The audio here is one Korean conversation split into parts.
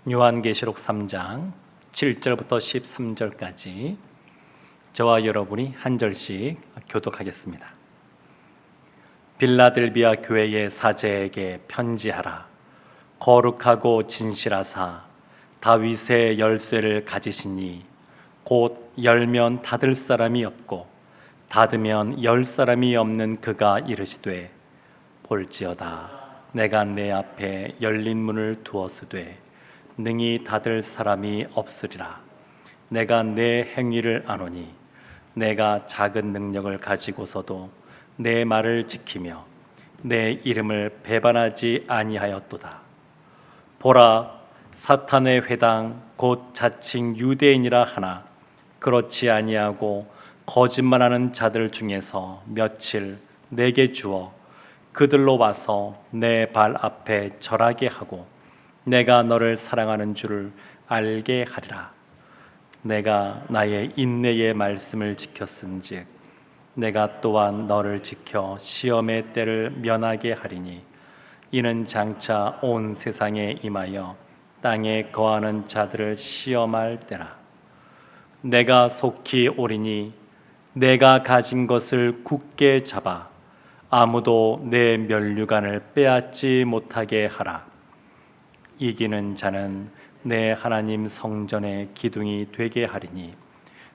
요한계시록 3장 7절부터 13절까지 저와 여러분이 한 절씩 교독하겠습니다. 빌라델비아 교회의 사제에게 편지하라. 거룩하고 진실하사 다윗의 열쇠를 가지시니 곧 열면 닫을 사람이 없고 닫으면 열 사람이 없는 그가 이르시되 볼지어다 내가 내 앞에 열린 문을 두었으되 능히 닫을 사람이 없으리라. 내가 내 행위를 아노니 내가 작은 능력을 가지고서도 내 말을 지키며 내 이름을 배반하지 아니하였도다. 보라, 사탄의 회당 곧 자칭 유대인이라 하나 그렇지 아니하고 거짓말하는 자들 중에서 며칠 내게 주어 그들로 와서 내 발 앞에 절하게 하고 내가 너를 사랑하는 줄을 알게 하리라. 내가 나의 인내의 말씀을 지켰은즉 내가 또한 너를 지켜 시험의 때를 면하게 하리니 이는 장차 온 세상에 임하여 땅에 거하는 자들을 시험할 때라. 내가 속히 오리니 내가 가진 것을 굳게 잡아 아무도 내 면류관을 빼앗지 못하게 하라. 이기는 자는 내 하나님 성전의 기둥이 되게 하리니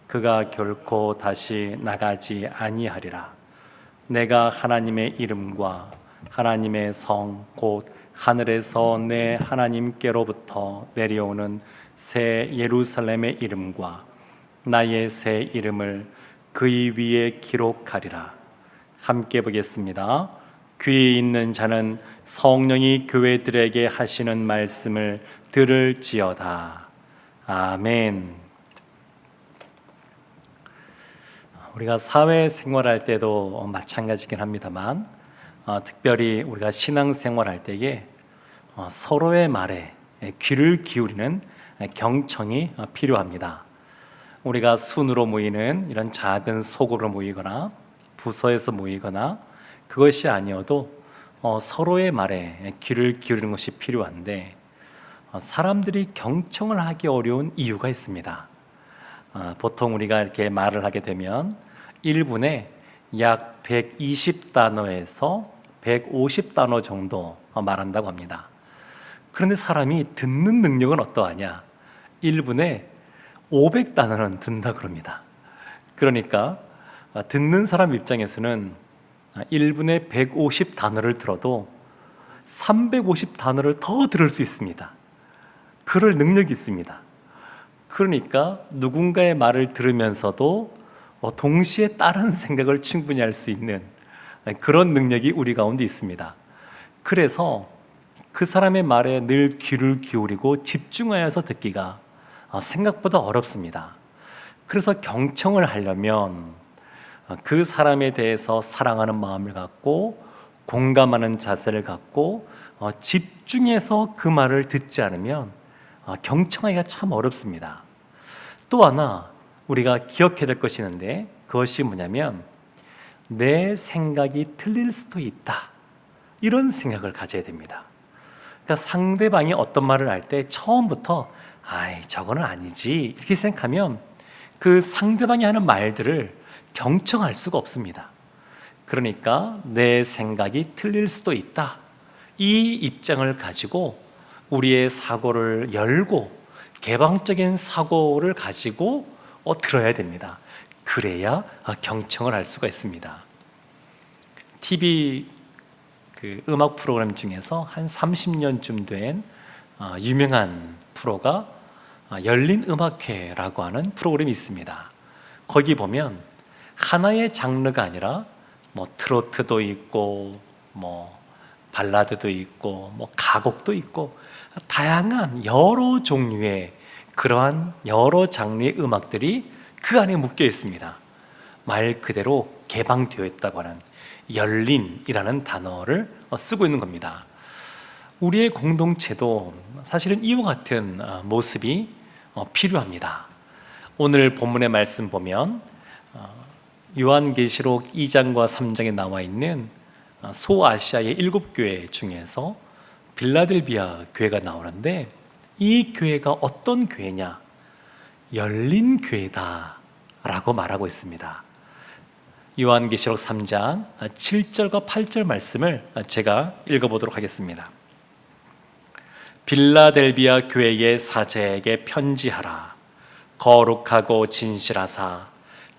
그가 결코 다시 나가지 아니하리라. 내가 하나님의 이름과 하나님의 성 곧 하늘에서 내 하나님께로부터 내려오는 새 예루살렘의 이름과 나의 새 이름을 그의 위에 기록하리라. 함께 보겠습니다. 귀 있는 자는 성령이 교회들에게 하시는 말씀을 들을지어다. 아멘. 우리가 사회생활할 때도 마찬가지긴 합니다만 특별히 우리가 신앙생활할 때에 서로의 말에 귀를 기울이는 경청이 필요합니다. 우리가 순으로 모이는 이런 작은 소그룹으로 모이거나 부서에서 모이거나 그것이 아니어도 서로의 말에 귀를 기울이는 것이 필요한데 사람들이 경청을 하기 어려운 이유가 있습니다. 보통 우리가 이렇게 말을 하게 되면 1분에 약 120단어에서 150단어 정도 말한다고 합니다. 그런데 사람이 듣는 능력은 어떠하냐? 1분에 500단어는 듣는다 그럽니다. 그러니까 듣는 사람 입장에서는 1분에 150단어를 들어도 350단어를 더 들을 수 있습니다. 그럴 능력이 있습니다. 그러니까 누군가의 말을 들으면서도 동시에 다른 생각을 충분히 할 수 있는 그런 능력이 우리 가운데 있습니다. 그래서 그 사람의 말에 늘 귀를 기울이고 집중하여서 듣기가 생각보다 어렵습니다. 그래서 경청을 하려면 그 사람에 대해서 사랑하는 마음을 갖고 공감하는 자세를 갖고 집중해서 그 말을 듣지 않으면 경청하기가 참 어렵습니다. 또 하나 우리가 기억해야 될 것이 있는데 그것이 뭐냐면 내 생각이 틀릴 수도 있다, 이런 생각을 가져야 됩니다. 그러니까 상대방이 어떤 말을 할 때 처음부터 저거는 아니지 이렇게 생각하면 그 상대방이 하는 말들을 경청할 수가 없습니다. 그러니까 내 생각이 틀릴 수도 있다, 이 입장을 가지고 우리의 사고를 열고 개방적인 사고를 가지고 들어야 됩니다. 그래야 경청을 할 수가 있습니다. TV 음악 프로그램 중에서 한 30년쯤 된 유명한 프로가 열린 음악회라고 하는 프로그램이 있습니다. 거기 보면 하나의 장르가 아니라 트로트도 있고 발라드도 있고 가곡도 있고 다양한 여러 종류의 그러한 여러 장르의 음악들이 그 안에 묶여 있습니다. 말 그대로 개방되어 있다고 하는 열린이라는 단어를 쓰고 있는 겁니다. 우리의 공동체도 사실은 이와 같은 모습이 필요합니다. 오늘 본문의 말씀 보면 요한계시록 2장과 3장에 나와 있는 소아시아의 7교회 중에서 빌라델비아 교회가 나오는데 이 교회가 어떤 교회냐? 열린 교회다 라고 말하고 있습니다. 요한계시록 3장 7절과 8절 말씀을 제가 읽어보도록 하겠습니다. 빌라델비아 교회의 사제에게 편지하라. 거룩하고 진실하사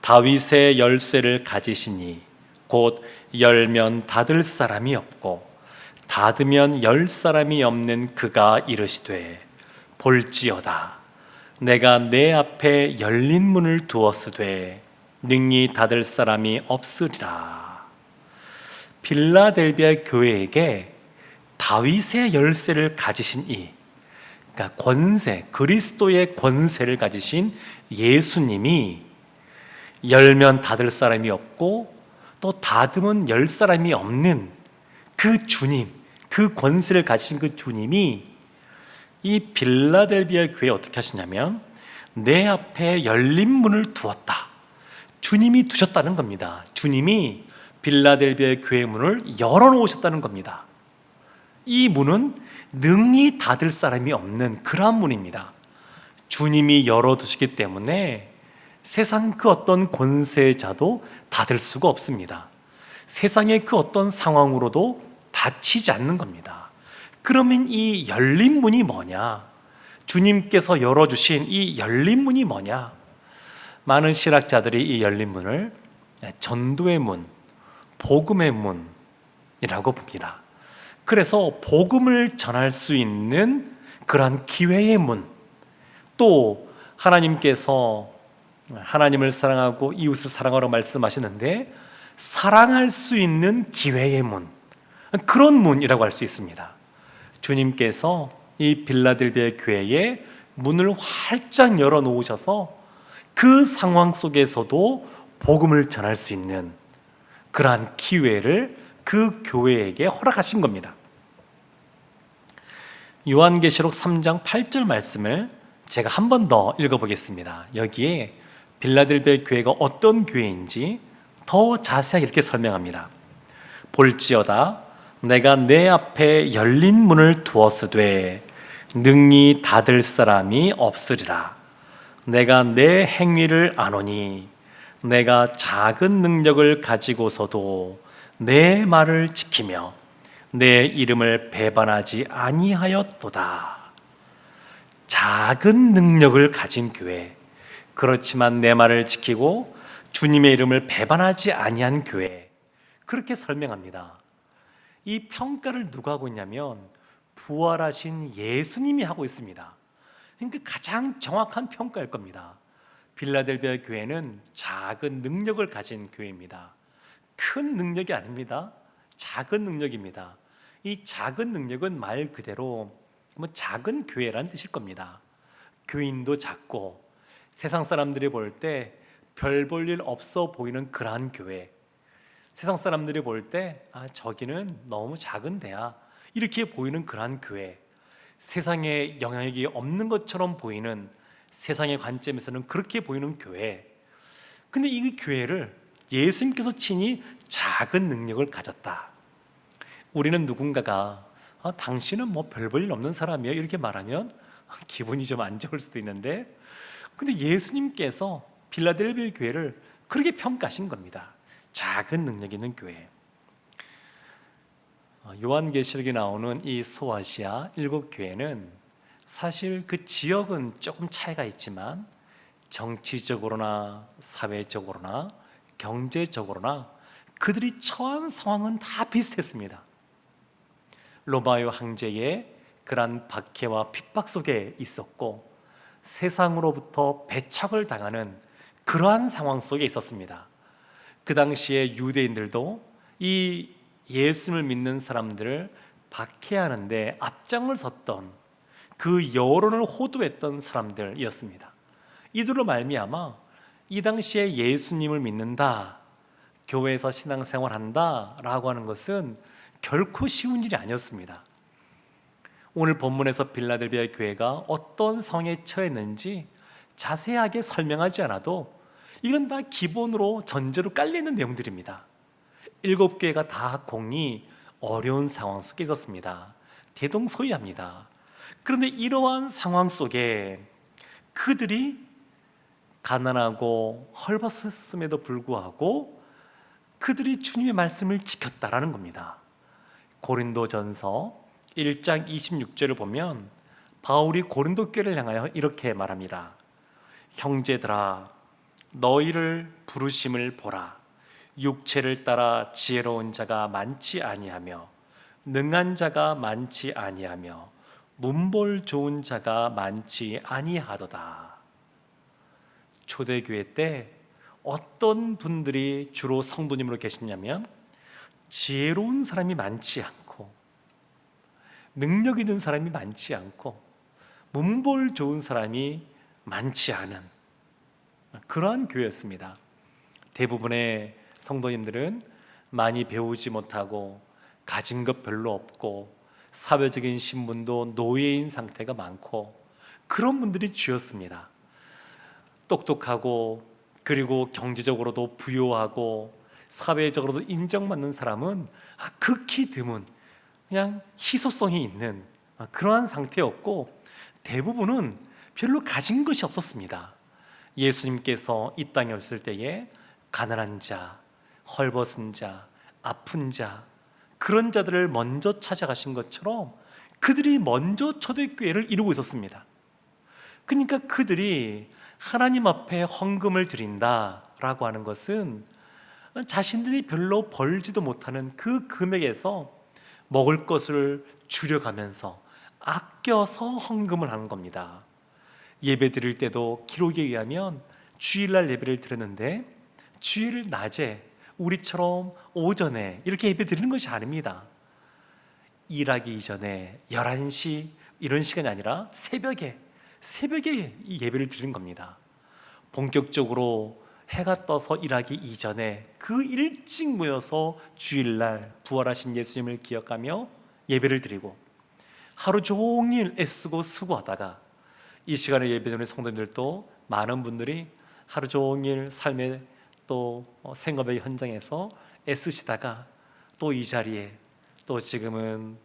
다윗의 열쇠를 가지시니 곧 열면 닫을 사람이 없고 닫으면 열 사람이 없는 그가 이르시되 볼지어다 내가 내 앞에 열린 문을 두었으되 능히 닫을 사람이 없으리라. 빌라델비아 교회에게 다윗의 열쇠를 가지신 그러니까 권세, 그리스도의 권세를 가지신 예수님이 열면 닫을 사람이 없고 또 닫으면 열 사람이 없는 그 주님, 그 권세를 가지신 그 주님이 이 빌라델비아 교회에 어떻게 하시냐면 내 앞에 열린 문을 두었다. 주님이 두셨다는 겁니다. 주님이 빌라델비아 교회 문을 열어놓으셨다는 겁니다. 이 문은 능히 닫을 사람이 없는 그러한 문입니다. 주님이 열어두시기 때문에 세상 그 어떤 권세자도 닫을 수가 없습니다. 세상의 그 어떤 상황으로도 닫히지 않는 겁니다. 그러면 이 열린 문이 뭐냐? 주님께서 열어주신 이 열린 문이 뭐냐? 많은 신학자들이 이 열린 문을 전도의 문, 복음의 문이라고 봅니다. 그래서 복음을 전할 수 있는 그러한 기회의 문, 또 하나님께서 하나님을 사랑하고 이웃을 사랑하라고 말씀하시는데 사랑할 수 있는 기회의 문, 그런 문이라고 할 수 있습니다. 주님께서 이 빌라델비아 교회에 문을 활짝 열어놓으셔서 그 상황 속에서도 복음을 전할 수 있는 그러한 기회를 그 교회에게 허락하신 겁니다. 요한계시록 3장 8절 말씀을 제가 한 번 더 읽어보겠습니다. 여기에 빌라델비아 교회가 어떤 교회인지 더 자세하게 이렇게 설명합니다. 볼지어다 내가 내 앞에 열린 문을 두었으되 능히 닫을 사람이 없으리라. 내가 내 행위를 아노니 내가 작은 능력을 가지고서도 내 말을 지키며 내 이름을 배반하지 아니하였도다. 작은 능력을 가진 교회, 그렇지만 내 말을 지키고 주님의 이름을 배반하지 아니한 교회, 그렇게 설명합니다. 이 평가를 누가 하고 있냐면 부활하신 예수님이 하고 있습니다. 그러니까 가장 정확한 평가일 겁니다. 빌라델비아 교회는 작은 능력을 가진 교회입니다. 큰 능력이 아닙니다. 작은 능력입니다. 이 작은 능력은 말 그대로 작은 교회라는 뜻일 겁니다. 교인도 작고 세상 사람들이 볼 때 별 볼 일 없어 보이는 그러한 교회, 세상 사람들이 볼 때 저기는 너무 작은 데야 이렇게 보이는 그러한 교회, 세상에 영향력이 없는 것처럼 보이는, 세상의 관점에서는 그렇게 보이는 교회. 근데 이 교회를 예수님께서 친히 작은 능력을 가졌다. 우리는 누군가가 당신은 별 볼 일 없는 사람이에요 이렇게 말하면 기분이 좀 안 좋을 수도 있는데, 근데 예수님께서 빌라델비아 교회를 그렇게 평가하신 겁니다. 작은 능력 있는 교회. 요한계시록에 나오는 이 소아시아 7교회는 사실 그 지역은 조금 차이가 있지만 정치적으로나 사회적으로나 경제적으로나 그들이 처한 상황은 다 비슷했습니다. 로마요 황제의 그러한 박해와 핍박 속에 있었고 세상으로부터 배척을 당하는 그러한 상황 속에 있었습니다. 그 당시에 유대인들도 이 예수님을 믿는 사람들을 박해하는데 앞장을 섰던, 그 여론을 호도했던 사람들이었습니다. 이들로 말미암아 이 당시에 예수님을 믿는다, 교회에서 신앙생활한다 라고 하는 것은 결코 쉬운 일이 아니었습니다. 오늘 본문에서 빌라델비아 교회가 어떤 상황에 처했는지 자세하게 설명하지 않아도 이건 다 기본으로 전제로 깔려있는 내용들입니다. 7교회가 다 공이 어려운 상황 속에 있었습니다. 대동소이합니다. 그런데 이러한 상황 속에 그들이 가난하고 헐벗었음에도 불구하고 그들이 주님의 말씀을 지켰다라는 겁니다. 고린도전서 1장 26절을 보면 바울이 고린도 교회를 향하여 이렇게 말합니다. 형제들아, 너희를 부르심을 보라. 육체를 따라 지혜로운 자가 많지 아니하며 능한 자가 많지 아니하며 문벌 좋은 자가 많지 아니하도다. 초대교회 때 어떤 분들이 주로 성도님으로 계시냐면 지혜로운 사람이 많지 않고 능력 있는 사람이 많지 않고 문벌 좋은 사람이 많지 않은 그러한 교회였습니다. 대부분의 성도님들은 많이 배우지 못하고 가진 것 별로 없고 사회적인 신분도 노예인 상태가 많고 그런 분들이 주였습니다. 똑똑하고 그리고 경제적으로도 부유하고 사회적으로도 인정받는 사람은 극히 드문 그냥 희소성이 있는 그러한 상태였고 대부분은 별로 가진 것이 없었습니다. 예수님께서 이 땅에 오실 때에 가난한 자, 헐벗은 자, 아픈 자 그런 자들을 먼저 찾아가신 것처럼 그들이 먼저 초대교회를 이루고 있었습니다. 그러니까 그들이 하나님 앞에 헌금을 드린다라고 하는 것은 자신들이 별로 벌지도 못하는 그 금액에서 먹을 것을 줄여가면서 아껴서 헌금을 하는 겁니다. 예배 드릴 때도 기록에 의하면 주일날 예배를 드렸는데 주일 낮에 우리처럼 오전에 이렇게 예배 드리는 것이 아닙니다. 일하기 이전에 11시 이런 시간이 아니라 새벽에 이 예배를 드리는 겁니다. 본격적으로 해가 떠서 일하기 이전에 그 일찍 모여서 주일날 부활하신 예수님을 기억하며 예배를 드리고 하루 종일 애쓰고 수고하다가 이 시간에 예배드리는 성도님들도 많은 분들이 하루 종일 삶의 또 생업의 현장에서 애쓰시다가 또 이 자리에 또 지금은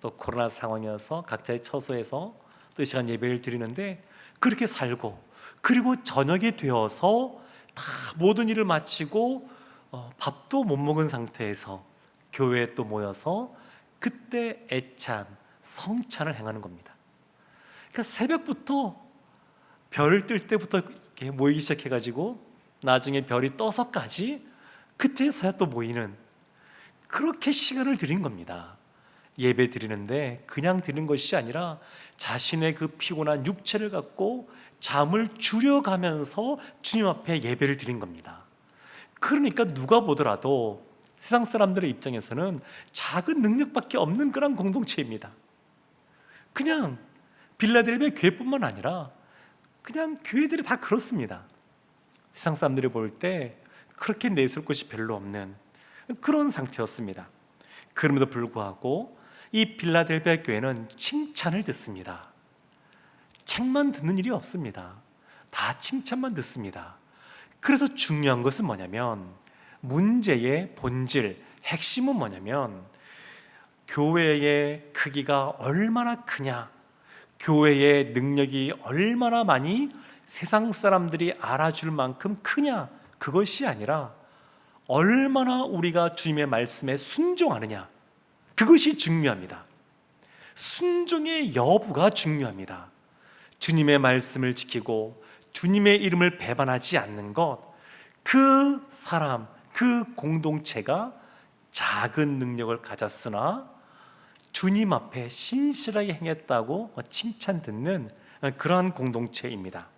또 코로나 상황이어서 각자의 처소에서 또 이 시간 예배를 드리는데 그렇게 살고 그리고 저녁이 되어서 다 모든 일을 마치고 밥도 못 먹은 상태에서 교회에 또 모여서 그때 애찬 성찬을 행하는 겁니다. 그러니까 새벽부터 별을 뜰 때부터 이렇게 모이기 시작해가지고 나중에 별이 떠서까지 그때서야 또 모이는 그렇게 시간을 드린 겁니다. 예배 드리는데 그냥 드리는 것이 아니라 자신의 그 피곤한 육체를 갖고 잠을 줄여가면서 주님 앞에 예배를 드린 겁니다. 그러니까 누가 보더라도 세상 사람들의 입장에서는 작은 능력밖에 없는 그런 공동체입니다. 그냥 빌라델비아 교회뿐만 아니라 그냥 교회들이 다 그렇습니다. 세상 사람들이 볼 때 그렇게 내세울 것이 별로 없는 그런 상태였습니다. 그럼에도 불구하고 이 빌라델비아 교회는 칭찬을 듣습니다. 책만 듣는 일이 없습니다. 다 칭찬만 듣습니다. 그래서 중요한 것은 뭐냐면 문제의 본질, 핵심은 뭐냐면 교회의 크기가 얼마나 크냐, 교회의 능력이 얼마나 많이 세상 사람들이 알아줄 만큼 크냐, 그것이 아니라 얼마나 우리가 주님의 말씀에 순종하느냐, 그것이 중요합니다. 순종의 여부가 중요합니다. 주님의 말씀을 지키고 주님의 이름을 배반하지 않는 것, 그 사람, 그 공동체가 작은 능력을 가졌으나 주님 앞에 신실하게 행했다고 칭찬 듣는 그러한 공동체입니다.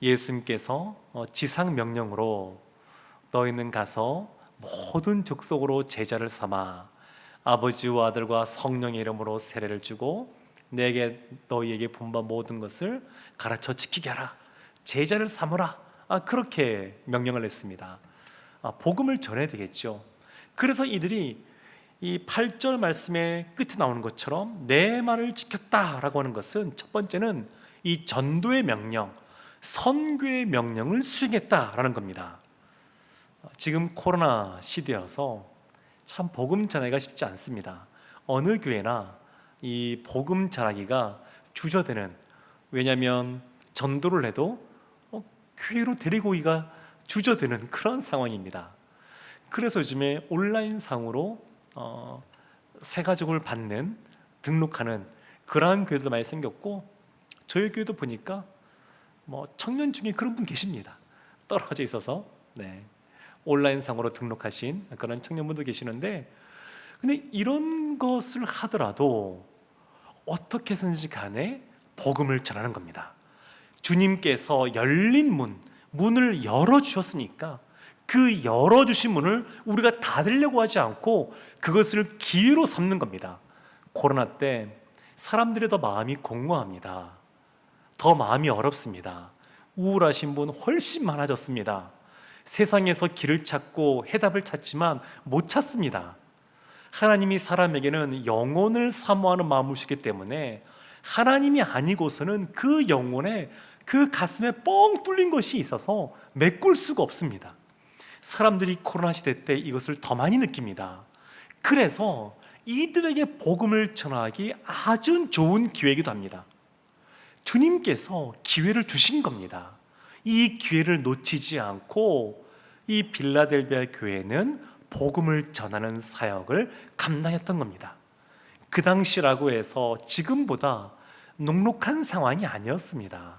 예수님께서 지상 명령으로 너희는 가서 모든 족속으로 제자를 삼아 아버지와 아들과 성령의 이름으로 세례를 주고 내게 너희에게 분반 모든 것을 가르쳐 지키게 하라, 제자를 삼으라, 그렇게 명령을 했습니다. 복음을 전해야 되겠죠. 그래서 이들이 이 8절 말씀의 끝에 나오는 것처럼 내 말을 지켰다라고 하는 것은 첫 번째는 이 전도의 명령, 선교의 명령을 수행했다라는 겁니다. 지금 코로나 시대여서 참 복음 전하기가 쉽지 않습니다. 어느 교회나 이 복음 전하기가 주저되는, 왜냐하면 전도를 해도 교회로 데리고 오기가 주저되는 그런 상황입니다. 그래서 요즘에 온라인상으로 새가족을 받는, 등록하는 그러한 교회도 많이 생겼고, 저희 교회도 보니까 청년 중에 그런 분 계십니다. 떨어져 있어서 온라인상으로 등록하신 그런 청년분도 계시는데, 근데 이런 것을 하더라도 어떻게 해서든지 간에 복음을 전하는 겁니다. 주님께서 열린 문을 열어주셨으니까 그 열어주신 문을 우리가 닫으려고 하지 않고 그것을 기회로 삼는 겁니다. 코로나 때 사람들이 더 마음이 공허합니다. 더 마음이 어렵습니다. 우울하신 분 훨씬 많아졌습니다. 세상에서 길을 찾고 해답을 찾지만 못 찾습니다. 하나님이 사람에게는 영혼을 사모하는 마음을 주기 때문에 하나님이 아니고서는 그 영혼에, 그 가슴에 뻥 뚫린 것이 있어서 메꿀 수가 없습니다. 사람들이 코로나 시대 때 이것을 더 많이 느낍니다. 그래서 이들에게 복음을 전하기 아주 좋은 기회이기도 합니다. 주님께서 기회를 주신 겁니다. 이 기회를 놓치지 않고 이 빌라델비아 교회는 복음을 전하는 사역을 감당했던 겁니다. 그 당시라고 해서 지금보다 녹록한 상황이 아니었습니다.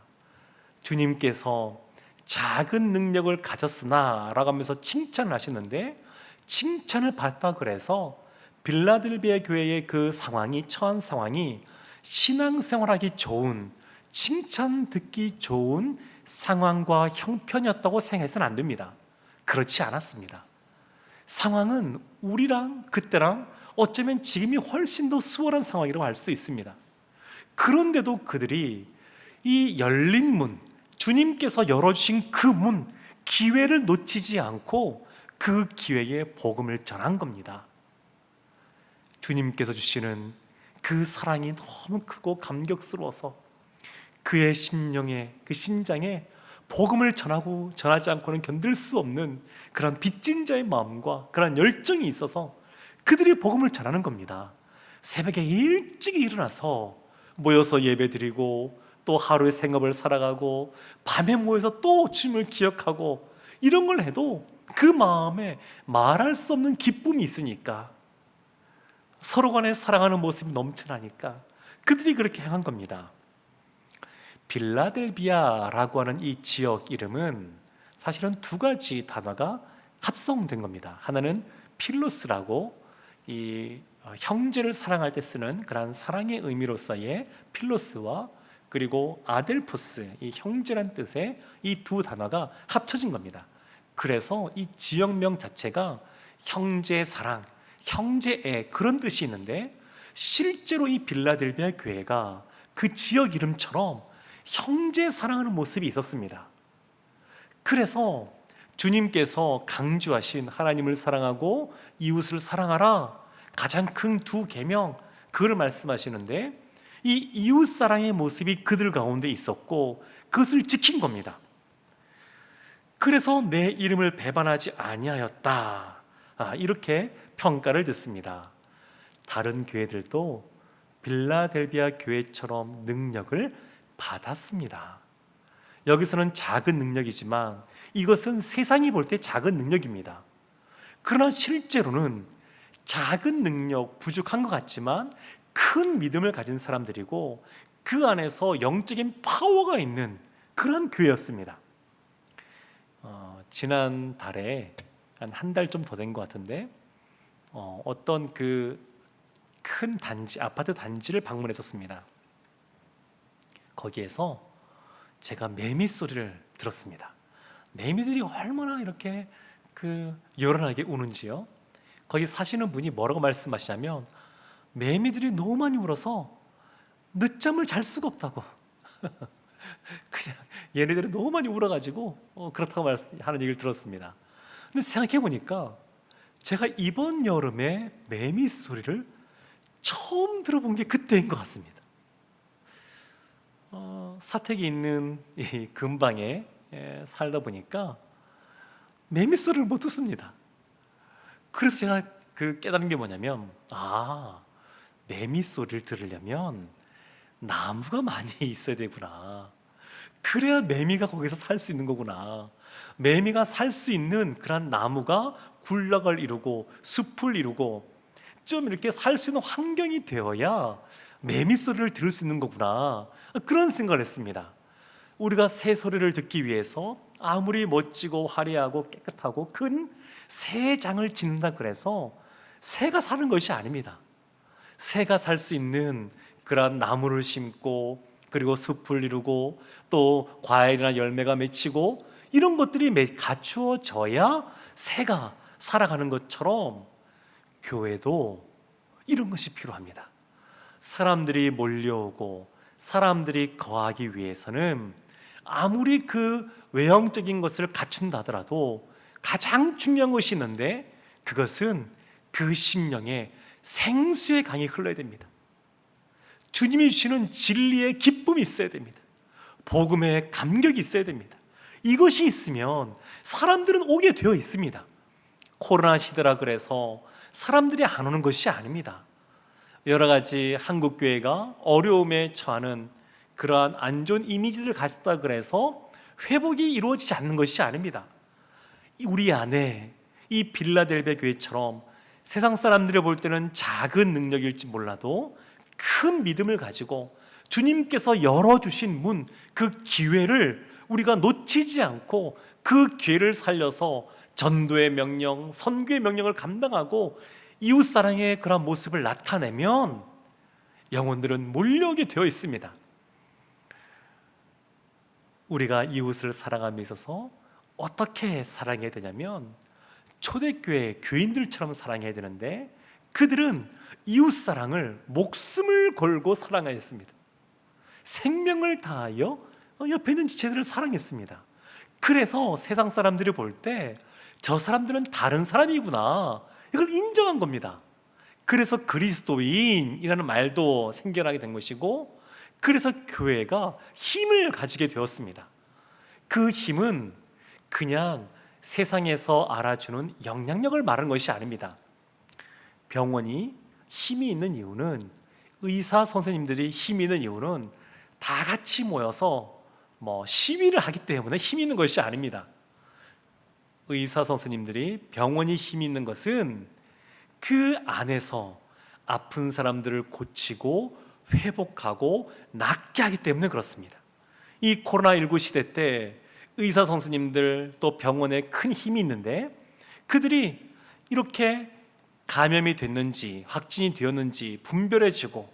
주님께서 작은 능력을 가졌으나 라고 하면서 칭찬을 하시는데, 칭찬을 받다 그래서 빌라델비아 교회의 그 상황이, 처한 상황이 신앙생활하기 좋은, 칭찬 듣기 좋은 상황과 형편이었다고 생각해서는 안 됩니다. 그렇지 않았습니다. 상황은 우리랑 그때랑 어쩌면 지금이 훨씬 더 수월한 상황이라고 할 수 있습니다. 그런데도 그들이 이 열린 문, 주님께서 열어주신 그 문, 기회를 놓치지 않고 그 기회에 복음을 전한 겁니다. 주님께서 주시는 그 사랑이 너무 크고 감격스러워서 그의 심령에, 그 심장에 복음을 전하지 않고는 견딜 수 없는 그런 빚진 자의 마음과 그런 열정이 있어서 그들이 복음을 전하는 겁니다. 새벽에 일찍 일어나서 모여서 예배드리고, 또 하루의 생업을 살아가고, 밤에 모여서 또 주님을 기억하고, 이런 걸 해도 그 마음에 말할 수 없는 기쁨이 있으니까, 서로 간에 사랑하는 모습이 넘쳐나니까 그들이 그렇게 행한 겁니다. 빌라델비아라고 하는 이 지역 이름은 사실은 두 가지 단어가 합성된 겁니다. 하나는 필로스라고, 이 형제를 사랑할 때 쓰는 그런 사랑의 의미로서의 필로스와, 그리고 아델포스, 이 형제란 뜻의 이 두 단어가 합쳐진 겁니다. 그래서 이 지역명 자체가 형제 사랑, 형제애, 그런 뜻이 있는데, 실제로 이 빌라델비아 교회가 그 지역 이름처럼 형제 사랑하는 모습이 있었습니다. 그래서 주님께서 강조하신 하나님을 사랑하고 이웃을 사랑하라, 가장 큰 두 계명, 그걸 말씀하시는데, 이 이웃 사랑의 모습이 그들 가운데 있었고 그것을 지킨 겁니다. 그래서 내 이름을 배반하지 아니하였다, 이렇게 평가를 듣습니다. 다른 교회들도 빌라델비아 교회처럼 능력을 받았습니다. 여기서는 작은 능력이지만 이것은 세상이 볼 때 작은 능력입니다. 그러나 실제로는 작은 능력, 부족한 것 같지만 큰 믿음을 가진 사람들이고, 그 안에서 영적인 파워가 있는 그런 교회였습니다. 지난 달에 한 달 좀 더 된 것 같은데, 어떤 그 큰 단지, 아파트 단지를 방문했었습니다. 거기에서 제가 매미 소리를 들었습니다. 매미들이 얼마나 이렇게 요란하게 우는지요. 거기 사시는 분이 뭐라고 말씀하시냐면, 매미들이 너무 많이 울어서 늦잠을 잘 수가 없다고. 그냥 얘네들이 너무 많이 울어가지고 그렇다고 하는 얘기를 들었습니다. 근데 생각해 보니까 제가 이번 여름에 매미 소리를 처음 들어본 게 그때인 것 같습니다. 사택이 있는 이 근방에 살다 보니까 매미 소리를 못 듣습니다. 그래서 제가 깨달은 게 뭐냐면, 매미 소리를 들으려면 나무가 많이 있어야 되구나. 그래야 매미가 거기서 살 수 있는 거구나. 매미가 살 수 있는 그런 나무가 군락을 이루고 숲을 이루고 좀 이렇게 살 수 있는 환경이 되어야 매미 소리를 들을 수 있는 거구나. 그런 생각을 했습니다. 우리가 새 소리를 듣기 위해서 아무리 멋지고 화려하고 깨끗하고 큰 새 장을 짓는다 그래서 새가 사는 것이 아닙니다. 새가 살 수 있는 그런 나무를 심고 그리고 숲을 이루고 또 과일이나 열매가 맺히고 이런 것들이 갖추어져야 새가 살아가는 것처럼 교회도 이런 것이 필요합니다. 사람들이 몰려오고 사람들이 거하기 위해서는 아무리 그 외형적인 것을 갖춘다 하더라도 가장 중요한 것이 있는데 그것은 그 심령에 생수의 강이 흘러야 됩니다. 주님이 주시는 진리의 기쁨이 있어야 됩니다. 복음의 감격이 있어야 됩니다. 이것이 있으면 사람들은 오게 되어 있습니다. 코로나 시대라 그래서 사람들이 안 오는 것이 아닙니다. 여러 가지 한국 교회가 어려움에 처하는 그러한 안 좋은 이미지를 가졌다 그래서 회복이 이루어지지 않는 것이 아닙니다. 우리 안에 이 빌라델베 교회처럼 세상 사람들이 볼 때는 작은 능력일지 몰라도 큰 믿음을 가지고 주님께서 열어주신 문, 그 기회를 우리가 놓치지 않고 그 기회를 살려서 전도의 명령, 선교의 명령을 감당하고 이웃사랑의 그런 모습을 나타내면 영혼들은 몰려오게 되어 있습니다. 우리가 이웃을 사랑함에 있어서 어떻게 사랑해야 되냐면 초대교회 교인들처럼 사랑해야 되는데 그들은 이웃사랑을 목숨을 걸고 사랑하였습니다. 생명을 다하여 옆에 있는 지체들을 사랑했습니다. 그래서 세상 사람들이 볼 때 저 사람들은 다른 사람이구나 이걸 인정한 겁니다. 그래서 그리스도인이라는 말도 생겨나게 된 것이고 그래서 교회가 힘을 가지게 되었습니다. 그 힘은 그냥 세상에서 알아주는 영향력을 말하는 것이 아닙니다. 병원이 힘이 있는 이유는 의사 선생님들이 힘이 있는 이유는 다 같이 모여서 시위를 하기 때문에 힘이 있는 것이 아닙니다. 의사 선생님들이 병원이 힘이 있는 것은 그 안에서 아픈 사람들을 고치고 회복하고 낫게 하기 때문에 그렇습니다. 이 코로나19 시대 때 의사 선생님들 또 병원에 큰 힘이 있는데 그들이 이렇게 감염이 됐는지 확진이 되었는지 분별해주고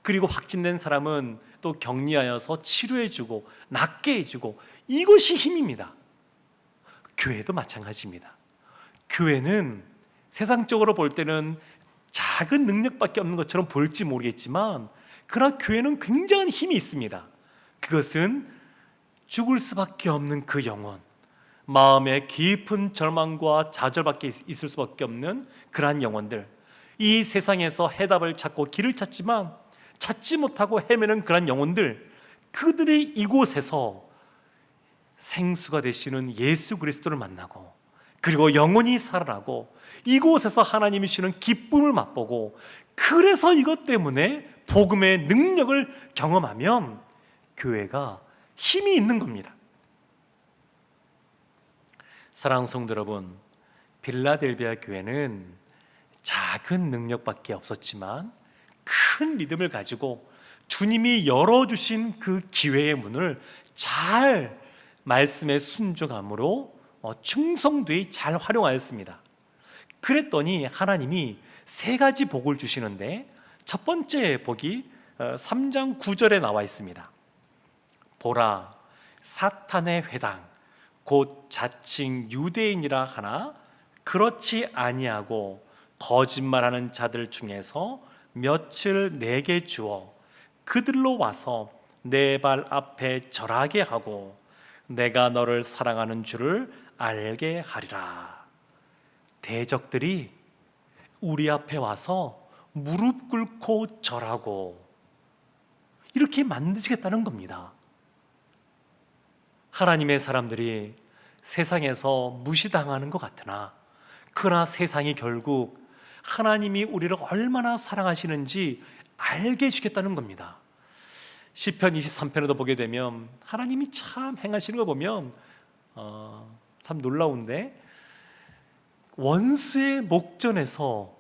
그리고 확진된 사람은 또 격리하여서 치료해주고 낫게 해주고 이것이 힘입니다. 교회도 마찬가지입니다. 교회는 세상적으로 볼 때는 작은 능력밖에 없는 것처럼 보일지 모르겠지만 그러나 교회는 굉장한 힘이 있습니다. 그것은 죽을 수밖에 없는 그 영혼, 마음에 깊은 절망과 좌절밖에 있을 수밖에 없는 그러한 영혼들, 이 세상에서 해답을 찾고 길을 찾지만 찾지 못하고 헤매는 그러한 영혼들, 그들이 이곳에서 생수가 되시는 예수 그리스도를 만나고 그리고 영원히 살아나고 이곳에서 하나님이 주시는 기쁨을 맛보고 그래서 이것 때문에 복음의 능력을 경험하면 교회가 힘이 있는 겁니다. 사랑하는 성도 여러분, 빌라델비아 교회는 작은 능력밖에 없었지만 큰 믿음을 가지고 주님이 열어주신 그 기회의 문을 잘 말씀에 순종함으로 충성되이 잘 활용하였습니다. 그랬더니 하나님이 세 가지 복을 주시는데 첫 번째 복이 3장 9절에 나와 있습니다. 보라, 사탄의 회당 곧 자칭 유대인이라 하나 그렇지 아니하고 거짓말하는 자들 중에서 며칠 내게 주어 그들로 와서 내 발 앞에 절하게 하고 내가 너를 사랑하는 줄을 알게 하리라. 대적들이 우리 앞에 와서 무릎 꿇고 절하고 이렇게 만드시겠다는 겁니다. 하나님의 사람들이 세상에서 무시당하는 것 같으나 그러나 세상이 결국 하나님이 우리를 얼마나 사랑하시는지 알게 해주겠다는 겁니다. 시편 23편에도 보게 되면 하나님이 참 행하시는 거 보면 참 놀라운데, 원수의 목전에서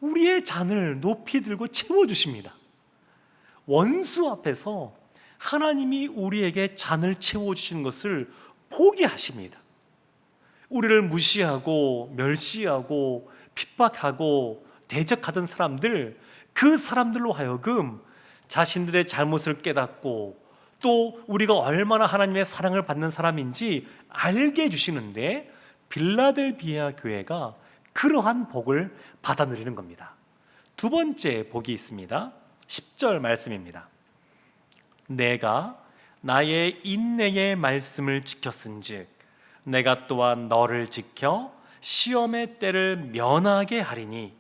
우리의 잔을 높이 들고 채워주십니다. 원수 앞에서 하나님이 우리에게 잔을 채워주시는 것을 보게 하십니다. 우리를 무시하고 멸시하고 핍박하고 대적하던 사람들, 그 사람들로 하여금 자신들의 잘못을 깨닫고 또 우리가 얼마나 하나님의 사랑을 받는 사람인지 알게 해주시는데, 빌라델비아 교회가 그러한 복을 받아 누리는 겁니다. 두 번째 복이 있습니다. 10절 말씀입니다. 내가 나의 인내의 말씀을 지켰은즉 내가 또한 너를 지켜 시험의 때를 면하게 하리니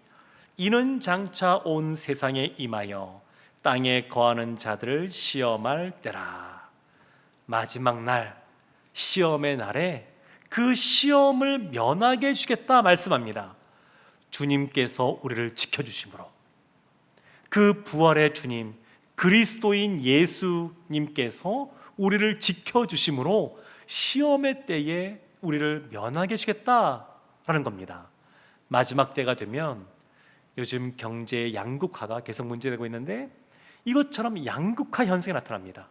이는 장차 온 세상에 임하여 땅에 거하는 자들을 시험할 때라. 마지막 날, 시험의 날에 그 시험을 면하게 해주겠다 말씀합니다. 주님께서 우리를 지켜주심으로, 그 부활의 주님 그리스도인 예수님께서 우리를 지켜주심으로 시험의 때에 우리를 면하게 해주겠다라는 겁니다. 마지막 때가 되면, 요즘 경제의 양극화가 계속 문제되고 있는데 이것처럼 양극화 현상이 나타납니다.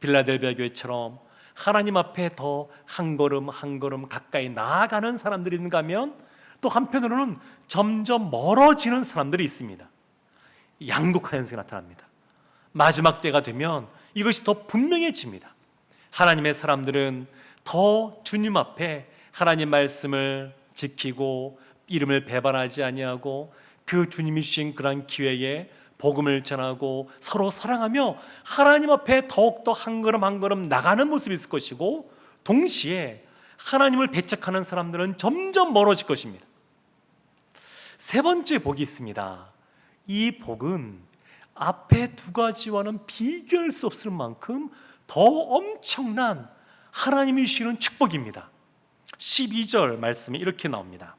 빌라델비아 교회처럼 하나님 앞에 더 한 걸음 한 걸음 가까이 나아가는 사람들이 있는가 하면, 또 한편으로는 점점 멀어지는 사람들이 있습니다. 양극화 현상이 나타납니다. 마지막 때가 되면 이것이 더 분명해집니다. 하나님의 사람들은 더 주님 앞에 하나님 말씀을 지키고 이름을 배반하지 아니하고 그 주님이 주신 그러한 기회에 복음을 전하고 서로 사랑하며 하나님 앞에 더욱더 한 걸음 한 걸음 나가는 모습이 있을 것이고, 동시에 하나님을 배척하는 사람들은 점점 멀어질 것입니다. 세 번째 복이 있습니다. 이 복은 앞에 두 가지와는 비교할 수 없을 만큼 더 엄청난 하나님이 주시는 축복입니다. 12절 말씀이 이렇게 나옵니다.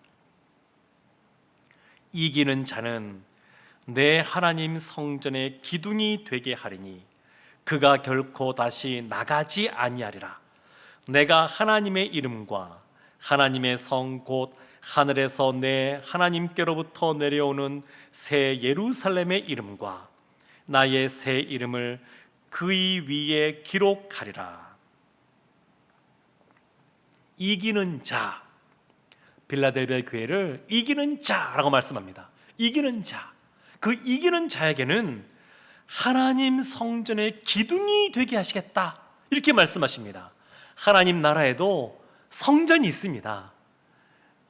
이기는 자는 내 하나님 성전의 기둥이 되게 하리니 그가 결코 다시 나가지 아니하리라. 내가 하나님의 이름과 하나님의 성 곧 하늘에서 내 하나님께로부터 내려오는 새 예루살렘의 이름과 나의 새 이름을 그의 위에 기록하리라. 이기는 자, 빌라델비아 교회를 이기는 자라고 말씀합니다. 이기는 자, 그 이기는 자에게는 하나님 성전의 기둥이 되게 하시겠다, 이렇게 말씀하십니다. 하나님 나라에도 성전이 있습니다.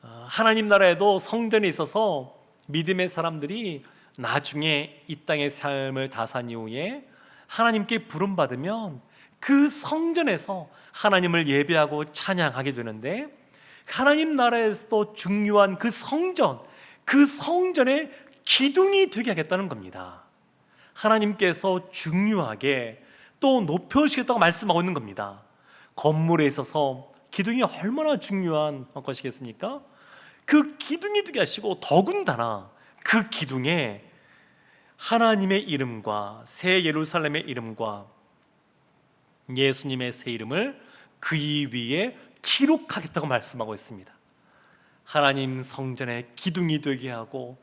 하나님 나라에도 성전이 있어서 믿음의 사람들이 나중에 이 땅의 삶을 다 산 이후에 하나님께 부름받으면 그 성전에서 하나님을 예배하고 찬양하게 되는데, 하나님 나라에서도 중요한 그 성전, 그 성전의 기둥이 되게 하겠다는 겁니다. 하나님께서 중요하게 또 높여주시겠다고 말씀하고 있는 겁니다. 건물에 있어서 기둥이 얼마나 중요한 것이겠습니까? 그 기둥이 되게 하시고, 더군다나 그 기둥에 하나님의 이름과 새 예루살렘의 이름과 예수님의 새 이름을 그의 위에 기록하겠다고 말씀하고 있습니다. 하나님 성전의 기둥이 되게 하고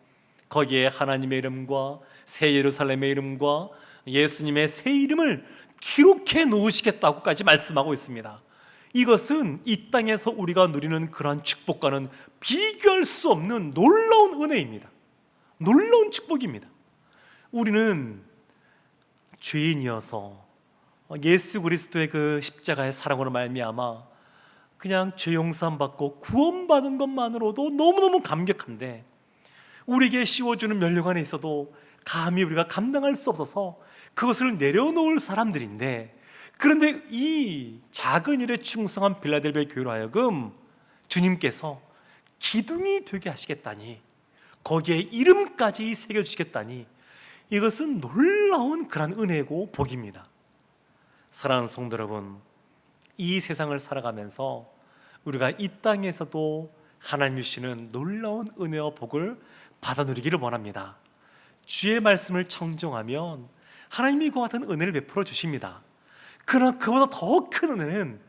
거기에 하나님의 이름과 새 예루살렘의 이름과 예수님의 새 이름을 기록해 놓으시겠다고까지 말씀하고 있습니다. 이것은 이 땅에서 우리가 누리는 그러한 축복과는 비교할 수 없는 놀라운 은혜입니다. 놀라운 축복입니다. 우리는 죄인이어서 예수 그리스도의 그 십자가의 사랑으로 말미암아 그냥 죄 용서함 받고 구원받은 것만으로도 너무너무 감격한데, 우리에게 씌워주는 면류관에 있어도 감히 우리가 감당할 수 없어서 그것을 내려놓을 사람들인데, 그런데 이 작은 일에 충성한 빌라델비아 교회로 하여금 주님께서 기둥이 되게 하시겠다니, 거기에 이름까지 새겨주시겠다니, 이것은 놀라운 그런 은혜고 복입니다. 사랑하는 성도 여러분, 이 세상을 살아가면서 우리가 이 땅에서도 하나님 주시는 놀라운 은혜와 복을 받아 누리기를 원합니다. 주의 말씀을 청종하면 하나님이 그와 같은 은혜를 베풀어 주십니다. 그러나 그보다 더 큰 은혜는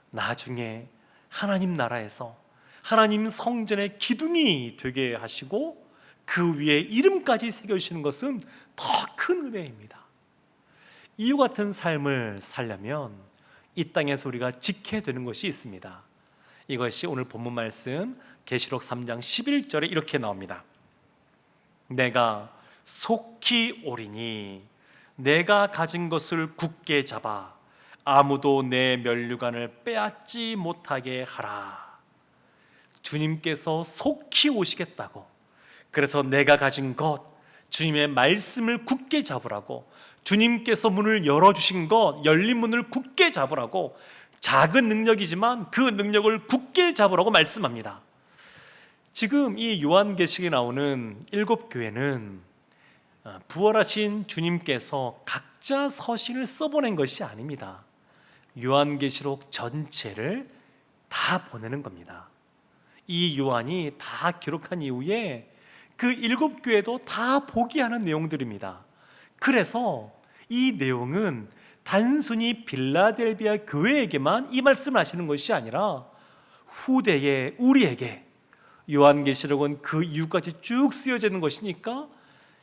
나중에 하나님 나라에서 하나님 성전의 기둥이 되게 하시고 그 위에 이름까지 새겨주시는 것은 더 큰 은혜입니다. 이와 같은 삶을 살려면 이 땅에서 우리가 지켜야 되는 것이 있습니다. 이것이 오늘 본문 말씀 계시록 3장 11절에 이렇게 나옵니다. 내가 속히 오리니 내가 가진 것을 굳게 잡아 아무도 내 면류관을 빼앗지 못하게 하라. 주님께서 속히 오시겠다고, 그래서 내가 가진 것, 주님의 말씀을 굳게 잡으라고, 주님께서 문을 열어주신 것, 열린 문을 굳게 잡으라고, 작은 능력이지만 그 능력을 굳게 잡으라고 말씀합니다. 지금 이 요한계시록에 나오는 7교회는 부활하신 주님께서 각자 서신을 써보낸 것이 아닙니다. 요한계시록 전체를 다 보내는 겁니다. 이 요한이 다 기록한 이후에 그 7교회도 다 보게 하는 내용들입니다. 그래서 이 내용은 단순히 빌라델비아 교회에게만 이 말씀을 하시는 것이 아니라 후대의 우리에게, 요한계시록은 그 이유까지 쭉 쓰여져 있는 것이니까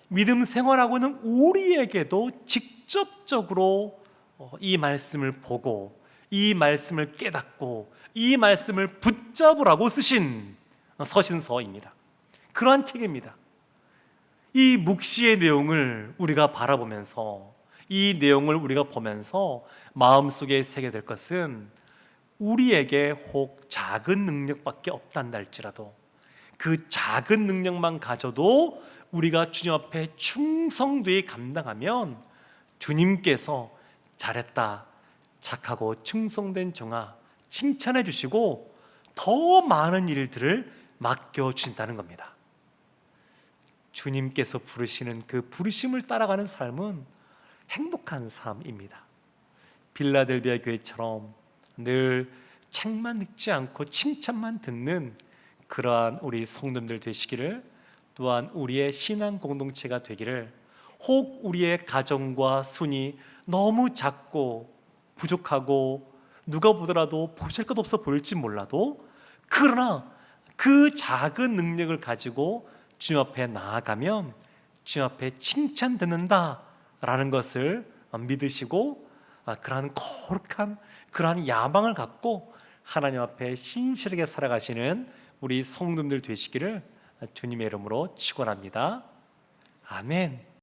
믿음 생활하고 있는 우리에게도 직접적으로 이 말씀을 보고 이 말씀을 깨닫고 이 말씀을 붙잡으라고 쓰신 서신서입니다. 그러한 책입니다. 이 묵시의 내용을 우리가 바라보면서, 이 내용을 우리가 보면서 마음속에 새게 될 것은 우리에게 혹 작은 능력밖에 없단다 할지라도 그 작은 능력만 가져도 우리가 주님 앞에 충성되이 감당하면 주님께서 잘했다, 착하고 충성된 종아 칭찬해 주시고 더 많은 일들을 맡겨주신다는 겁니다. 주님께서 부르시는 그 부르심을 따라가는 삶은 행복한 삶입니다. 빌라델비아 교회처럼 늘 책만 읽지 않고 칭찬만 듣는 그러한 우리 성도님들 되시기를, 또한 우리의 신앙 공동체가 되기를, 혹 우리의 가정과 순이 너무 작고 부족하고 누가 보더라도 보잘것없어 보일지 몰라도, 그러나 그 작은 능력을 가지고 주님 앞에 나아가면 주님 앞에 칭찬 듣는다라는 것을 믿으시고 그러한 거룩한 그러한 야망을 갖고 하나님 앞에 신실하게 살아가시는 우리 성도님들 되시기를 주님의 이름으로 축원합니다. 아멘.